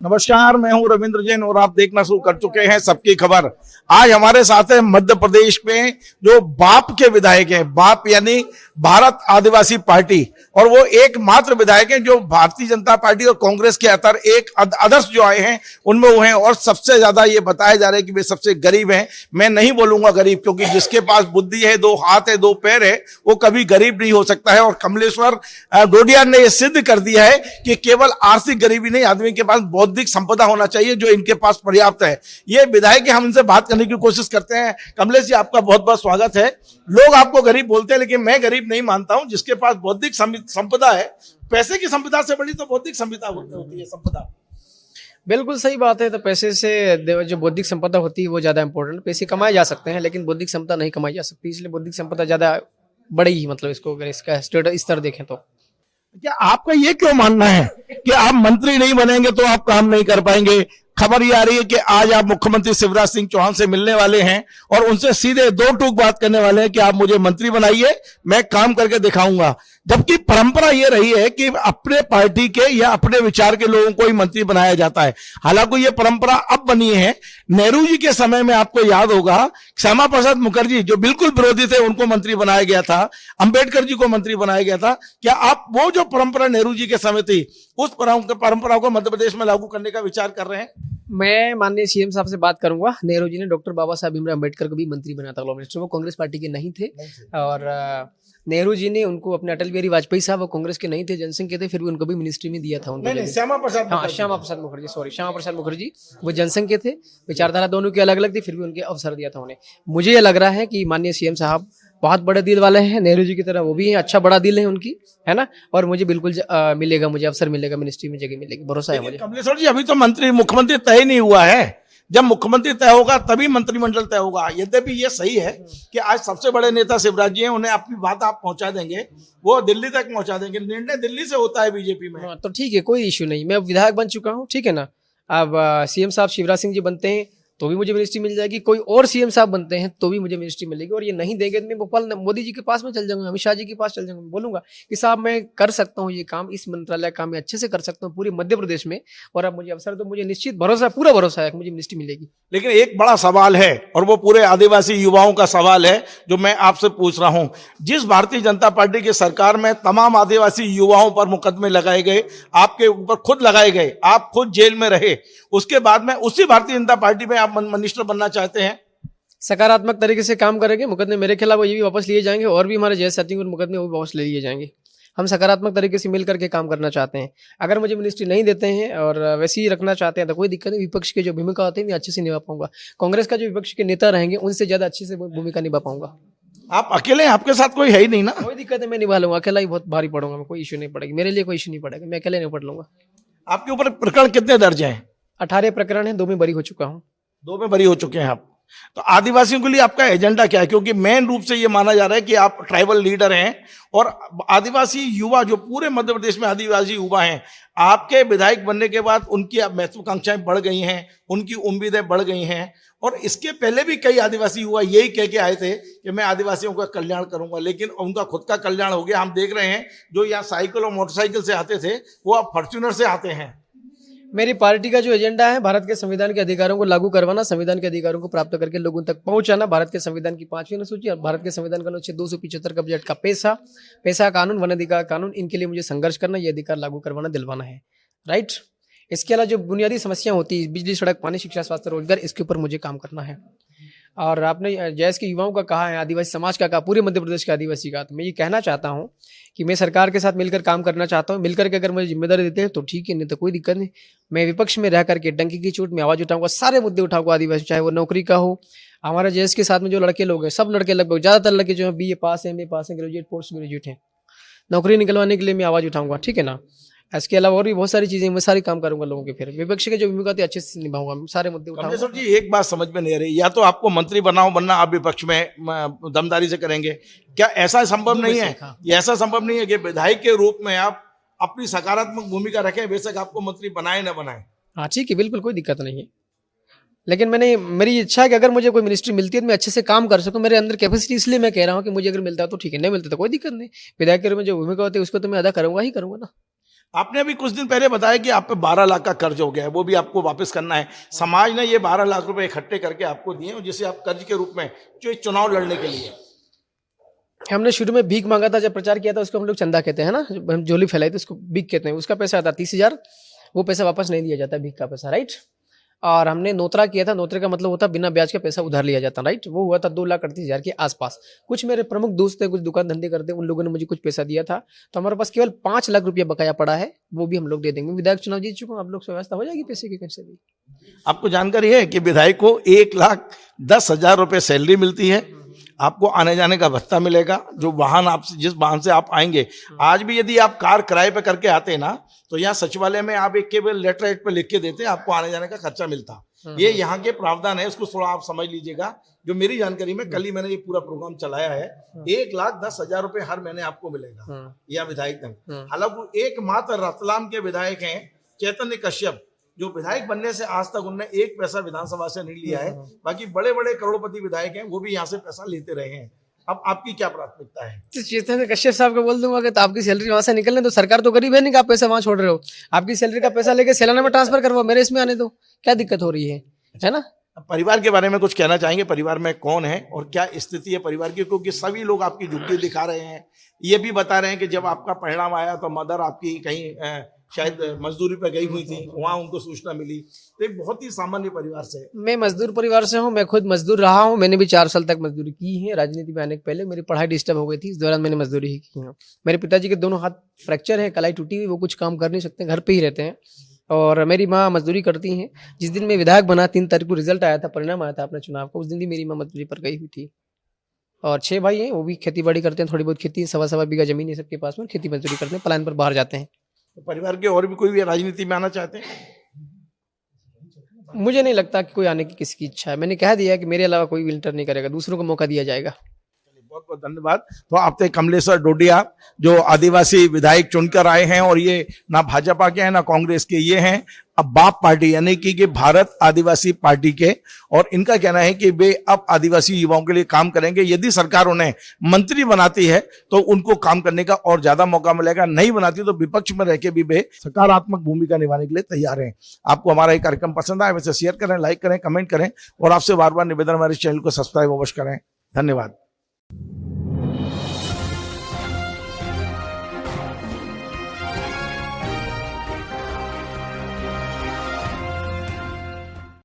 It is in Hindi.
नमस्कार, मैं हूं रविंद्र जैन और आप देखना शुरू कर चुके हैं सबकी खबर। आज हमारे साथ है मध्य प्रदेश में जो बाप के विधायक हैं, बाप यानी भारत आदिवासी पार्टी, और वो एकमात्र विधायक हैं जो भारतीय जनता पार्टी और कांग्रेस के अंतर एक आदर्श जो आए हैं उनमें वो हैं। और सबसे ज्यादा ये बताया जा रहा है कि वे सबसे गरीब हैं। मैं नहीं बोलूंगा गरीब, क्योंकि जिसके पास बुद्धि है, दो हाथ है, दो पैर है, वो कभी गरीब नहीं हो सकता है। और कमलेश्वर डोडिया ने यह सिद्ध कर दिया है कि केवल आर्थिक गरीबी नहीं, आदमी के पास बौद्धिक संपदा होना चाहिए, जो इनके पास पर्याप्त है। ये विधायक, हम इनसे बात करने की कोशिश करते हैं। कमलेश जी, आपका बहुत बहुत स्वागत है। लोग आपको गरीब बोलते हैं, लेकिन मैं गरीब नहीं मानता हूं। जिसके पास बौद्धिक संपदा है, पैसे की संपदा से बड़ी तो बौद्धिक संपदा होती है संपदा। बिल्कुल सही बात है। तो पैसे से जो बौद्धिक संपदा होती है वो ज्यादा इंपॉर्टेंट। पैसे कमाए जा सकते हैं लेकिन बौद्धिक संपदा नहीं कमाई जा सकती, इसलिए बौद्धिक संपदा ज्यादा बड़ी, मतलब इसको अगर इसका स्टेटस स्तर देखें तो। क्या आपका ये क्यों मानना है कि आप मंत्री नहीं बनेंगे तो आप काम नहीं कर पाएंगे? खबर ये आ रही है कि आज आप मुख्यमंत्री शिवराज सिंह चौहान से मिलने वाले हैं और उनसे सीधे दो टूक बात करने वाले हैं कि आप मुझे मंत्री बनाइए, मैं काम करके दिखाऊंगा। जबकि परंपरा ये रही है कि अपने पार्टी के या अपने विचार के लोगों को ही मंत्री बनाया जाता है। हालांकि ये परंपरा अब बनी है। नेहरू जी के समय में आपको याद होगा, श्यामा प्रसाद मुखर्जी जो बिल्कुल विरोधी थे, उनको मंत्री बनाया गया था। अंबेडकर जी को मंत्री बनाया गया था। क्या आप वो जो परंपरा नेहरू जी के समय थी, उस परंपरा को मध्य प्रदेश में लागू करने का विचार कर रहे हैं? मैं माननीय सीएम साहब से बात करूंगा। नेहरू जी ने डॉक्टर बाबा साहब भीमराव अम्बेडकर को भी मंत्री बनाया था, लॉ मिनिस्टर। वो कांग्रेस पार्टी के नहीं थे। और नेहरू जी ने उनको अपने अटल बिहारी वाजपेयी साहब वो कांग्रेस के नहीं थे, जनसंघ के थे, फिर भी उनको भी मिनिस्ट्री में दिया था। उनको श्यामा प्रसाद मुखर्जी, सॉरी, श्यामा प्रसाद मुखर्जी वो जनसंघ के थे। विचारधारा दोनों की अलग अलग थी, फिर भी उनके अवसर दिया था उन्हें। मुझे ये लग रहा है कि माननीय सीएम साहब बहुत बड़े दिल वाले हैं, नेहरू जी की तरह वो भी हैं। अच्छा बड़ा दिल है उनकी, है ना। और मुझे बिल्कुल मिलेगा, मुझे अवसर मिलेगा, मिनिस्ट्री में जगह मिलेगी, भरोसा है मुझे। कमलेश्वर जी, अभी तो मुख्यमंत्री तय नहीं हुआ है। जब मुख्यमंत्री तय होगा तभी मंत्रिमंडल तय होगा। यद्यपि ये सही है कि आज सबसे बड़े नेता शिवराज जी हैं, उन्हें अपनी बात आप पहुंचा देंगे, वो दिल्ली तक पहुंचा देंगे। निर्णय दिल्ली से होता है बीजेपी में। हाँ, तो ठीक है, कोई इश्यू नहीं। मैं विधायक बन चुका हूँ, ठीक है ना। अब सीएम साहब शिवराज सिंह जी बनते हैं तो भी मुझे मिनिस्ट्री मिल जाएगी, कोई और सीएम साहब बनते हैं तो भी मुझे मिनिस्ट्री मिलेगी। और ये नहीं देंगे तो मैं भोपाल मोदी जी के पास में चल जाऊंगा, अमित शाह जी के पास चल जाऊंगा, बोलूंगा कि साहब मैं कर सकता हूँ ये काम, इस मंत्रालय का मैं अच्छे से कर सकता हूँ पूरे मध्य प्रदेश में, और अब मुझे अवसर तो मुझे निश्चित भरोसा, पूरा भरोसा है कि मुझे मिनिस्ट्री मिलेगी। लेकिन एक बड़ा सवाल है, और वो पूरे आदिवासी युवाओं का सवाल है, जो मैं आपसे पूछ रहा हूं। जिस भारतीय जनता पार्टी की सरकार में तमाम आदिवासी युवाओं पर मुकदमे लगाए गए, आपके ऊपर खुद लगाए गए, आप खुद जेल में रहे, उसके बाद में उसी भारतीय जनता पार्टी में आप मिनिस्टर बनना चाहते हैं? सकारात्मक तरीके से काम करेंगे। मुकदमे मेरे खिलाफ ये भी वापस लिए जाएंगे, और भी हमारे जैसे साथियों के मुकदमे वो भी वापस ले लिए जाएंगे। हम सकारात्मक तरीके से मिल करके काम करना चाहते हैं। अगर मुझे मिनिस्ट्री नहीं देते हैं और वैसे ही रखना चाहते हैं तो कोई दिक्कत नहीं। विपक्ष के जो भूमिका होती है मैं अच्छे से निभा पाऊंगा। कांग्रेस का जो विपक्ष के नेता रहेंगे उनसे ज्यादा अच्छे से भूमिका निभा पाऊंगा। आप अकेले, आपके साथ कोई है ही नहीं ना? कोई दिक्कत है, मैं निभा लूंगा। अकेला ही बहुत भारी पड़ूंगा मैं, कोई इशू नहीं पड़ेगी मेरे लिए, कोई इशू नहीं पड़ेगा, मैं अकेले नहीं पढ़ लूंगा। आपके ऊपर प्रकरण कितने दर्ज हैं? 18 प्रकरण है, 2 में बरी हो चुका हूँ। 2 में बरी हो चुके हैं आप। तो आदिवासियों के लिए आपका एजेंडा क्या है? क्योंकि मेन रूप से ये माना जा रहा है कि आप ट्राइबल लीडर हैं, और आदिवासी युवा, जो पूरे मध्य प्रदेश में आदिवासी युवा हैं, आपके विधायक बनने के बाद उनकी महत्वाकांक्षाएं बढ़ गई हैं, उनकी उम्मीदें बढ़ गई हैं। और इसके पहले भी कई आदिवासी युवा यही कह के आए थे कि मैं आदिवासियों का कल्याण करूंगा, लेकिन उनका खुद का कल्याण हो गया। हम देख रहे हैं, जो यहाँ साइकिल और मोटरसाइकिल से आते थे वो अब फॉर्च्यूनर से आते हैं। मेरी पार्टी का जो एजेंडा है, भारत के संविधान के अधिकारों को लागू करवाना, संविधान के अधिकारों को प्राप्त करके लोगों तक पहुंचाना, भारत के संविधान की 5वीं अनुसूची और भारत के संविधान का अनुच्छेद 275 का बजट का पैसा कानून, वन अधिकार कानून, इनके लिए मुझे संघर्ष करना, ये अधिकार लागू करवाना, दिलवाना है, राइट। इसके अलावा जो बुनियादी समस्या होती है, बिजली, सड़क, पानी, शिक्षा, स्वास्थ्य, रोजगार, इसके ऊपर मुझे काम करना है। और आपने जैस के युवाओं का कहा है, आदिवासी समाज का कहा, पूरे मध्य प्रदेश के आदिवासी का, तो मैं ये कहना चाहता हूँ कि मैं सरकार के साथ मिलकर काम करना चाहता हूँ। मिलकर के अगर मुझे जिम्मेदारी देते हैं तो ठीक है, नहीं तो कोई दिक्कत नहीं। मैं विपक्ष में रह करके डंकी की चोट में आवाज उठाऊंगा, सारे मुद्दे उठाऊंगा आदिवासी, चाहे वो नौकरी का हो। हमारे जैस के साथ में जो लड़के लोग हैं, सब लड़के लगभग ज़्यादातर लड़के जो है BA पास है, MA पास है, ग्रेजुएट, पोस्ट ग्रेजुएट हैं, नौकरी निकलवाने के लिए मैं आवाज़ उठाऊंगा, ठीक है ना। इसके अलावा और भी बहुत सारी चीजें, मैं सारी काम करूंगा लोगों के। फिर विपक्ष के जो भूमिका थी अच्छे से निभाऊंगा, सारे मुद्दे उठाऊंगा। जी, एक बात समझ में नहीं आ रही, या तो आपको मंत्री बनना आप विपक्ष में दमदारी से करेंगे, क्या ऐसा संभव नहीं है? ये ऐसा संभव नहीं है कि विधायक के रूप में आप अपनी सकारात्मक भूमिका रखें, बेशक आपको मंत्री बनाए ना बनाए? हाँ ठीक है, बिल्कुल कोई दिक्कत नहीं है। लेकिन मेरी इच्छा है कि अगर मुझे कोई मिनिस्ट्री मिलती है तो मैं अच्छे से काम कर सकूं। मेरे अंदर कैपेसिटी, इसलिए मैं कह रहा हूं कि मुझे अगर मिलता है तो ठीक है, नहीं मिलता तो कोई दिक्कत नहीं। विधायक के रूप में जो भूमिका होती है उसको तो मैं अदा करूंगा ही करूंगा ना। आपने अभी कुछ दिन पहले बताया कि आप पे 12 लाख का कर्ज हो गया है, वो भी आपको वापस करना है। समाज ने ये 12 लाख रुपए इकट्ठे करके आपको दिए और जिसे आप कर्ज के रूप में जो एक चुनाव लड़ने के लिए। हमने शुरू में भीख मांगा था, जब प्रचार किया था उसको हम लोग चंदा कहते हैं ना, जब हम झोली फैलाई थी उसको भीख कहते हैं। उसका पैसा आता 30,000, वो पैसा वापस नहीं दिया जाता भीख का पैसा, राइट। और हमने नोतरा किया था, नोतरे का मतलब होता बिना ब्याज का पैसा उधार लिया जाता, राइट। वो हुआ था 2,38,000 के आसपास। कुछ मेरे प्रमुख दोस्त थे, कुछ दुकान धंधे करते, उन लोगों ने मुझे कुछ पैसा दिया था, तो हमारे पास केवल 5 लाख रुपया बकाया पड़ा है, वो भी हम लोग दे देंगे। विधायक चुनाव जीत चुका हूं, आप लोग से व्यवस्था हो जाएगी पैसे की कैसे भी। आपको जानकारी है कि विधायक को 1,10,000 रुपए सैलरी मिलती है, आपको आने जाने का भत्ता मिलेगा, जो वाहन आपसे जिस वाहन से आप आएंगे। आज भी यदि आप कार किराए पे करके आते ना, तो यहाँ सचिवालय में आप एक केवल लेटर हेड पे लिख के देते, आपको आने जाने का खर्चा मिलता। ये यहाँ के प्रावधान है, उसको थोड़ा आप समझ लीजिएगा। जो मेरी जानकारी में, कल ही मैंने ये पूरा प्रोग्राम चलाया है, 1,10,000 रुपए हर महीने आपको मिलेगा यह विधायक धन। हालांकि एकमात्र रतलाम के विधायक हैं चैतन्य कश्यप, जो विधायक बनने से आज तक उनने एक पैसा विधानसभा से नहीं लिया है। बाकी बड़े बड़े करोड़पति विधायक हैं, वो भी यहाँ से पैसा लेते रहे हैं। अब आपकी क्या प्राथमिकता है? तो चेतन कश्यप साहब को बोल दूंगा कि तो आपकी सैलरी वहां से निकलने दो, सरकार तो गरीब है नहीं कि आप पैसा वहां छोड़ रहे हो। आपकी सैलरी का पैसा लेके सेलाना में ट्रांसफर करवाओ, मेरे इसमें आने दो, क्या दिक्कत हो रही है ना। परिवार के बारे में कुछ कहना चाहेंगे? परिवार में कौन है और क्या स्थिति है परिवार की? क्योंकि सभी लोग आपकी झुग्गी दिखा रहे हैं, ये भी बता रहे हैं कि जब आपका परिणाम आया तो मदर आपकी कहीं शायद मजदूरी पे गई हुई थी, वहां उनको सूचना मिली। तो एक बहुत ही सामान्य परिवार से। मैं मजदूर परिवार से हूँ, मैं खुद मजदूर रहा हूँ, मैंने भी 4 साल तक मजदूरी की है। राजनीति में आने के पहले मेरी पढ़ाई डिस्टर्ब हो गई थी, इस दौरान मैंने मजदूरी ही की है। मेरे पिताजी के दोनों हाथ फ्रैक्चर है, कलाई टूटी हुई, वो कुछ काम कर नहीं सकते, घर पे ही रहते हैं। और मेरी माँ मजदूरी करती हैं। जिस दिन मैं विधायक बना, 3 तारीख को रिजल्ट आया था, परिणाम आया था अपने चुनाव का, उस दिन भी मेरी माँ मजदूरी पर गई हुई थी। और 6 भाई हैं, वो भी खेती बाड़ी करते हैं, थोड़ी बहुत खेती, 1.25 बीघा जमीन है सबके पास में, खेती मजदूरी करते हैं, पलायन पर बाहर जाते हैं। तो परिवार के और भी कोई भी राजनीति में आना चाहते हैं? मुझे नहीं लगता कि कोई आने की किसी की इच्छा है। मैंने कह दिया कि मेरे अलावा कोई भी इंटर नहीं करेगा, दूसरों को मौका दिया जाएगा। बहुत बहुत धन्यवाद। तो आप थे कमलेश्वर डोडिया, जो आदिवासी विधायक चुनकर आए हैं, और ये ना भाजपा के हैं ना कांग्रेस के, ये हैं अब बाप पार्टी यानी कि भारत आदिवासी पार्टी के। और इनका कहना है कि वे अब आदिवासी युवाओं के लिए काम करेंगे। यदि सरकार उन्हें मंत्री बनाती है तो उनको काम करने का और ज्यादा मौका मिलेगा, नहीं बनाती तो विपक्ष में रह के भी वे सकारात्मक भूमिका निभाने के लिए तैयार हैं। आपको हमारा ये कार्यक्रम पसंद आए वैसे शेयर करें, लाइक करें, कमेंट करें, और आपसे बार बार निवेदन, हमारे चैनल को सब्सक्राइब अवश्य करें। धन्यवाद।